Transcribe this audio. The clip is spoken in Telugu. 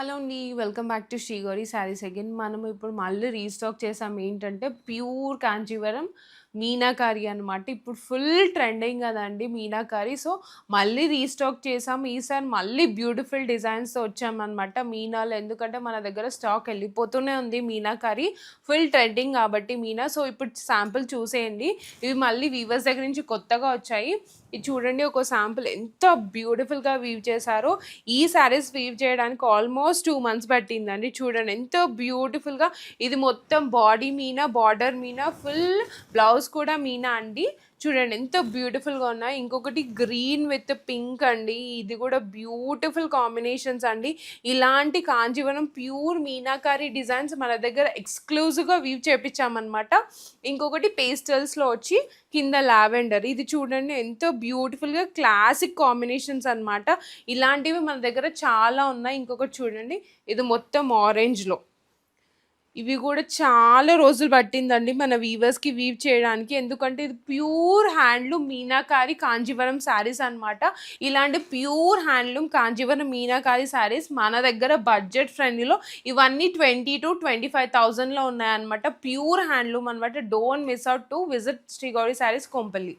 హలో అండి. Welcome back to Shri Gauri sarees again. మనం ఇప్పుడు మళ్ళీ రీస్టాక్ చేసాం. ఏంటంటే ప్యూర్ కాంచీవరం మీనాకారి అనమాట. ఇప్పుడు ఫుల్ ట్రెండింగ్ కదండీ మీనాకారి. సో, మళ్ళీ రీస్టాక్ చేసాం. ఈసారి మళ్ళీ బ్యూటిఫుల్ డిజైన్స్‌తో వచ్చామనమాట మీనాలో. ఎందుకంటే మన దగ్గర స్టాక్ ఎళ్ళిపోతూనే ఉంది మీనాకారి. ఫుల్ ట్రెండింగ్ కాబట్టి మీనా. సో, ఇప్పుడు శాంపుల్ చూసేయండి. ఇవి మళ్ళీ వీవర్స్ దగ్గర నుంచి కొత్తగా వచ్చాయి. ఇది చూడండి, ఒక శాంపుల్ ఎంత బ్యూటిఫుల్‌గా వీవ్ చేశారో. ఈ శారీస్ వీవ్ చేయడానికి ఆల్మోస్ట్ 2 మంత్స్ పట్టిందండి. చూడండి ఎంత బ్యూటిఫుల్‌గా. ఇది మొత్తం body Meena, border Meena, full blouse కూడా మీనా అండి. చూడండి ఎంత బ్యూటిఫుల్‌గా ఉన్నాయి. ఇంకొకటి గ్రీన్ విత్ పింక్ అండి. ఇది కూడా బ్యూటిఫుల్ కాంబినేషన్స్ అండి. ఇలాంటి కాంజీవరం ప్యూర్ మీనాకారి డిజైన్స్ మన దగ్గర ఎక్స్‌క్లూజివ్‌గా వీవ్ చేపిచ్చామనమాట. ఇంకొకటి పేస్టల్స్‌లో వచ్చి కింద లావెండర్. ఇది చూడండి ఎంతో బ్యూటిఫుల్‌గా క్లాసిక్ కాంబినేషన్స్ అనమాట. ఇలాంటివి మన దగ్గర చాలా ఉన్నాయి. ఇంకొకటి చూడండి, ఇది మొత్తం ఆరెంజ్‌లో. ఇవి కూడా చాలా రోజులు పట్టిందండి మన వీవర్స్‌కి వీవ్ చేయడానికి. ఎందుకంటే ఇది pure handloom meenakari Kanjeevaram sarees అనమాట. ఇలాంటి pure handloom Kanjeevaram meenakari sarees మన దగ్గర బడ్జెట్ ఫ్రెండ్లీలో ఇవన్నీ 20,000-25,000లో ఉన్నాయన్నమాట. ప్యూర్ హ్యాండ్లూమ్ అనమాట. Don't miss out to visit Shri Gauri sarees Kompally.